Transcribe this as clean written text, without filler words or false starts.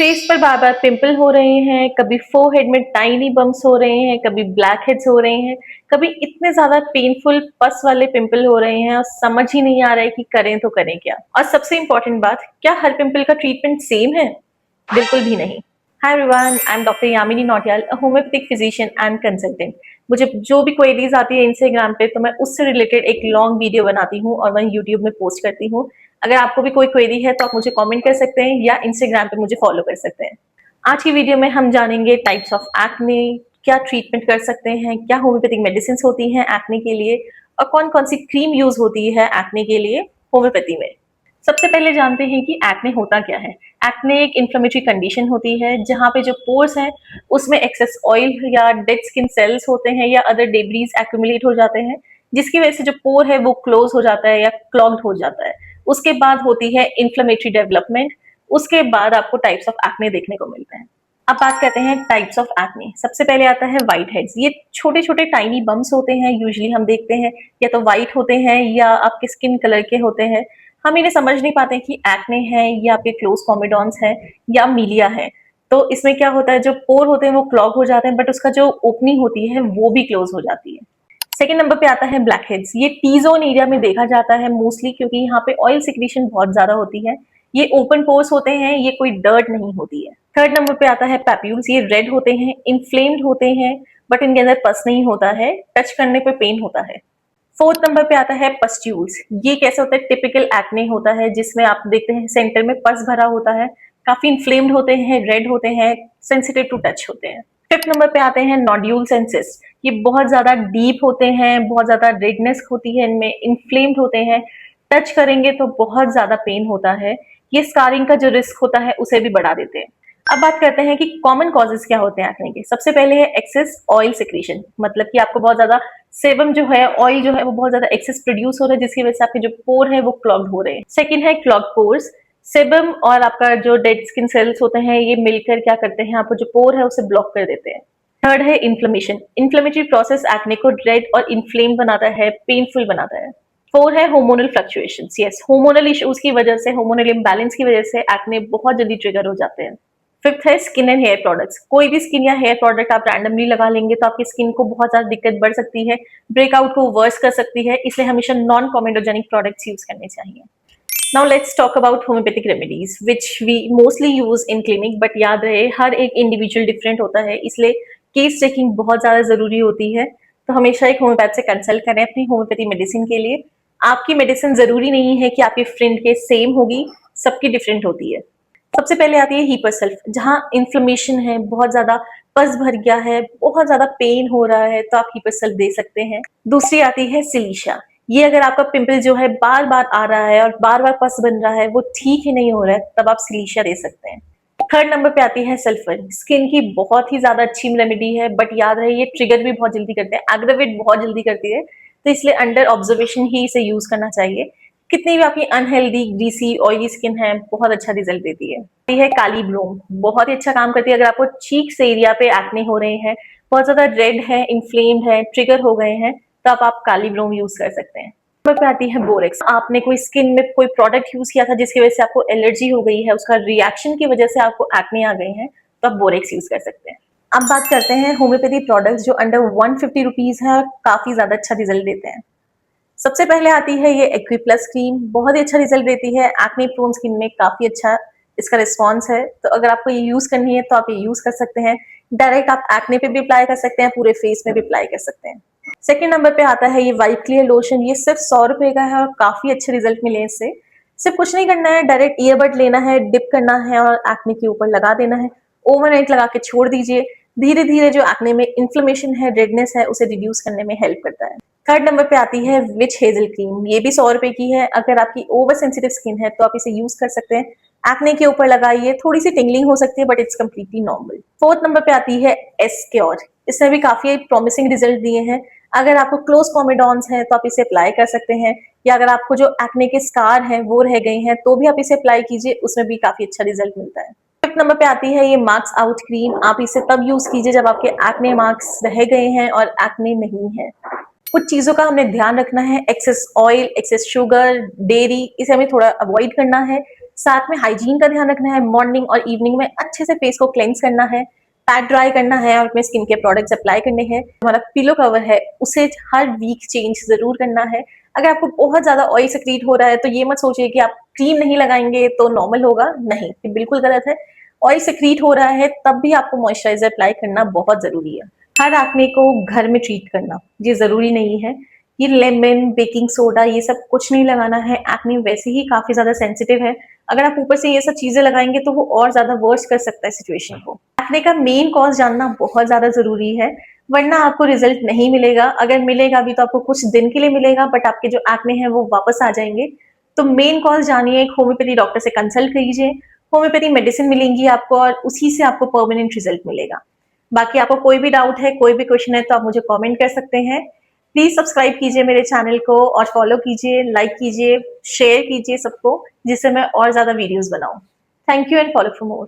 Face पर बार बार pimple हो रहे हैं, कभी फोरहेड में टाइनी बम्प्स हो रहे हैं, कभी ब्लैक हेड्स हो रहे हैं, कभी इतने ज्यादा पेनफुल पस वाले पिंपल हो रहे हैं और समझ ही नहीं आ रहा है कि करें तो करें क्या। और सबसे इंपॉर्टेंट बात, क्या हर पिंपल का ट्रीटमेंट सेम है? बिल्कुल भी नहीं। Hi everyone, I am doctor Yamini Nautiyal, a homeopathic physician and consultant. मुझे जो भी क्वेरीज आती है इंस्टाग्राम पे तो मैं उससे रिलेटेड एक लॉन्ग वीडियो बनाती हूँ और वहीं यूट्यूब में पोस्ट करती हूँ। अगर आपको भी कोई क्वेरी है तो आप मुझे कमेंट कर सकते हैं या इंस्टाग्राम पे मुझे फॉलो कर सकते हैं। आज की वीडियो में हम जानेंगे टाइप्स ऑफ एक्ने, क्या ट्रीटमेंट कर सकते हैं, क्या होम्योपैथिक मेडिसिन होती हैं एक्ने के लिए, और कौन कौन सी क्रीम यूज होती है एक्ने के लिए होम्योपैथी में। सबसे पहले जानते हैं कि एक्ने होता क्या है। एक्ने एक इन्फ्लेमेटरी कंडीशन होती है जहाँ पे जो पोर्स हैं उसमें एक्सेस ऑयल या डेड स्किन सेल्स होते हैं या अदर डेब्रीज एक्यूमुलेट हो जाते हैं, जिसकी वजह से जो पोर है वो क्लोज हो जाता है या क्लॉग्ड हो जाता है। उसके बाद होती है इन्फ्लेमेटरी डेवलपमेंट। उसके बाद आपको टाइप्स ऑफ एक्ने देखने को मिलते हैं। अब बात करते हैं टाइप्स ऑफ एक्ने। सबसे पहले आता है व्हाइट हेड्स। ये छोटे छोटे टाइनी बम्स होते हैं, यूजुअली हम देखते हैं या तो व्हाइट होते हैं या आपके स्किन कलर के होते हैं। हम इन्हें समझ नहीं पाते कि एक्ने है या आपके क्लोज कॉमेडॉन्स है या मीलिया है। तो इसमें क्या होता है, जो पोर होते हैं वो क्लॉग हो जाते हैं, बट उसका जो ओपनिंग होती है वो भी क्लोज हो जाती है। सेकेंड नंबर पे आता है ब्लैक हेड्स। ये टी जोन एरिया में देखा जाता है मोस्टली, क्योंकि यहाँ पे ऑयल सिक्रीशन बहुत ज्यादा होती है। ये ओपन पोर्स होते हैं, ये कोई डर्ट नहीं होती है। थर्ड नंबर पे आता है पैप्यूल्स। ये रेड होते हैं, इन्फ्लेम्ड होते हैं, बट इनके अंदर पस नहीं होता है, टच करने पे पेन होता है। फोर्थ नंबर पे आता है पस्ट्यूल्स। ये कैसे होता है, टिपिकल एक्ने होता है जिसमें आप देखते हैं सेंटर में पस भरा होता है, काफी इन्फ्लेम्ड होते हैं, रेड होते हैं, सेंसिटिव टू टच होते हैं। फिफ्थ नंबर पे आते हैं नोड्यूल्स एंड सिस्ट। ये बहुत ज्यादा डीप होते हैं, बहुत ज्यादा रेडनेस होती है इनमें, इन्फ्लेम्ड होते हैं, टच करेंगे तो बहुत ज्यादा पेन होता है। ये स्कारिंग का जो रिस्क होता है उसे भी बढ़ा देते हैं। अब बात करते हैं कि कॉमन कॉजेज क्या होते हैं एक्ने के। सबसे पहले है एक्सेस ऑयल सिक्रीशन, मतलब कि आपको बहुत ज्यादा सेबम जो है, ऑयल जो है वो बहुत ज्यादा एक्सेस प्रोड्यूस हो रहा है, जिसकी वजह से आपके जो पोर है वो क्लॉग्ड हो रहे हैं। सेकंड है क्लॉग पोर्स। सेबम और आपका जो डेड स्किन सेल्स होते हैं ये मिलकर क्या करते हैं, आपको जो पोर है उसे ब्लॉक कर देते हैं। थर्ड है इन्फ्लेमेशन। इन्फ्लेमेटरी प्रोसेस एक्ने को रेड और इन्फ्लेम बनाता है, पेनफुल बनाता है। फोर है hormonal fluctuations। Yes, hormonal issues की वजह से, hormonal imbalance की वजह से एक्ने बहुत जल्दी ट्रिगर हो जाते हैं। फिफ्थ है स्किन एंड हेयर प्रोडक्ट्स। कोई भी स्किन या हेयर प्रोडक्ट आप रैंडमली लगा लेंगे तो आपकी स्किन को बहुत ज्यादा दिक्कत बढ़ सकती है, ब्रेकआउट को वर्स कर सकती है, इसलिए हमेशा नॉन कॉमेडोजेनिक प्रोडक्ट्स यूज करने चाहिए। Now let's talk about homeopathic remedies which we mostly use in clinic, but याद रहे हर एक इंडिविजुअल डिफरेंट होता है, इसलिए केस चेकिंग बहुत ज्यादा जरूरी होती है। तो हमेशा एक होम्योपैथ से कंसल्ट करें अपनी होम्योपैथी मेडिसिन के लिए। आपकी मेडिसिन जरूरी नहीं है कि आपके फ्रेंड के सेम होगी, सबकी डिफरेंट होती है। सबसे पहले आती है हीपर सेल्फ। जहां इन्फ्लेमेशन है, बहुत ज्यादा पस भर गया है, बहुत ज्यादा पेन हो रहा है, तो आप हीपर सेल्फ दे सकते हैं। दूसरी आती है सिलीशा। ये अगर आपका पिंपल जो है बार बार आ रहा है और बार बार पस बन रहा है, वो ठीक ही नहीं हो रहा है, तब आप सिलीशा दे सकते हैं। थर्ड नंबर पे आती है सल्फर। स्किन की बहुत ही ज्यादा अच्छी रेमेडी है, बट याद रहे ये ट्रिगर भी बहुत जल्दी करते हैं, एग्रावेट बहुत जल्दी करती है, तो इसलिए अंडर ऑब्जर्वेशन ही इसे यूज करना चाहिए। कितनी भी आपकी अनहेल्दी ग्रीसी ऑयली स्किन है, बहुत अच्छा रिजल्ट देती है। ये है काली ब्लूम, बहुत ही अच्छा काम करती है। अगर आपको चीक्स एरिया पे एक्ने हो रहे हैं, बहुत ज्यादा रेड है, इन्फ्लेम्ड है, ट्रिगर हो गए हैं, तो आप काली ब्लूम यूज कर सकते हैं। नंबर पे आती है बोरेक्स। आपने कोई स्किन में कोई प्रोडक्ट यूज किया था जिसकी वजह से आपको एलर्जी हो गई है, उसका रिएक्शन की वजह से आपको एक्ने आ गए हैं, तो आप बोरेक्स यूज कर सकते हैं। अब बात करते हैं होम्योपैथी प्रोडक्ट्स जो अंडर 150 रुपीज है और काफी ज्यादा अच्छा रिजल्ट देते हैं। सबसे पहले आती है ये एक्विप्लस क्रीम, बहुत ही अच्छा रिजल्ट देती है, एक्ने प्रोन स्किन में काफी अच्छा इसका रिस्पॉन्स है। तो अगर आपको ये यूज करनी है तो आप ये यूज कर सकते हैं। डायरेक्ट आप एक्ने पे भी अप्लाई कर सकते हैं, पूरे फेस में भी अप्लाई कर सकते हैं। सेकेंड नंबर पे आता है ये वाइट क्लियर लोशन। ये सिर्फ 100 रुपए का है और काफी अच्छे रिजल्ट मिले इससे। सिर्फ कुछ नहीं करना है, डायरेक्ट ईयरबड लेना है, डिप करना है और एक्ने के ऊपर लगा देना है। ओवरनाइट लगा के छोड़ दीजिए। धीरे धीरे जो एक्ने में इन्फ्लेमेशन है, रेडनेस है, उसे रिड्यूस करने में हेल्प करता है। थर्ड नंबर पे आती है विच हेजल क्रीम। ये भी 100 रुपए की है। अगर आपकी ओवर सेंसिटिव स्किन है तो आप इसे यूज कर सकते हैं। एक्ने के ऊपर लगाइए, थोड़ी सी टिंगलिंग हो सकती है, but it's completely normal. Fourth number पे आती है एस क्योर। इसने भी काफी प्रॉमिसिंग रिजल्ट दिए हैं। अगर आपको क्लोज कॉमेडॉन्स हैं तो आप इसे अप्लाई कर सकते हैं, या अगर आपको जो एक्ने के स्कार हैं वो रह गए हैं तो भी आप इसे अप्लाई कीजिए, उसमें भी काफी अच्छा रिजल्ट मिलता है। फिफ्थ नंबर पे आती है ये मार्क्स आउट क्रीम। आप इसे तब यूज कीजिए जब आपके एक्ने मार्क्स रह गए हैं और एक्ने नहीं है। कुछ चीजों का हमने ध्यान रखना है, excess oil, excess sugar, dairy, इसे हमें थोड़ा अवॉइड करना है। साथ में हाइजीन का ध्यान रखना है, मॉर्निंग और इवनिंग में अच्छे से फेस को क्लेंस करना है, पैक ड्राई करना है और अपने स्किन के प्रोडक्ट्स अप्लाई करने हैं। हमारा पिलो कवर है उसे हर वीक चेंज जरूर करना है। अगर आपको बहुत ज्यादा ऑयल सक्रीट हो रहा है तो ये मत सोचिए कि आप क्रीम नहीं लगाएंगे तो नॉर्मल होगा, नहीं, ये बिल्कुल गलत है। ऑयल सक्रीट हो रहा है तब भी आपको मॉइस्चराइजर अप्लाई करना बहुत जरूरी है। हर एक्ने को घर में ट्रीट करना ये जरूरी नहीं है। ये लेमन, बेकिंग सोडा ये सब कुछ नहीं लगाना है। एक्ने वैसे ही काफी ज्यादा सेंसिटिव है, अगर आप ऊपर से ये सब चीजें लगाएंगे तो वो और ज्यादा वर्स कर सकता है सिचुएशन को। एक्ने का मेन कॉज जानना बहुत ज्यादा जरूरी है, वरना आपको रिजल्ट नहीं मिलेगा। अगर मिलेगा भी तो आपको कुछ दिन के लिए मिलेगा, बट आपके जो एक्ने हैं वो वापस आ जाएंगे। तो मेन कॉज जानिए, एक होम्योपैथी डॉक्टर से कंसल्ट कीजिए, होम्योपैथी मेडिसिन मिलेंगी आपको और उसी से आपको परमानेंट रिजल्ट मिलेगा। बाकी आपको कोई भी डाउट है, कोई भी क्वेश्चन है तो आप मुझे कमेंट कर सकते हैं। प्लीज सब्सक्राइब कीजिए मेरे चैनल को और फॉलो कीजिए, लाइक कीजिए, शेयर कीजिए सबको, जिससे मैं और ज्यादा वीडियोस बनाऊं। Thank you and follow for more.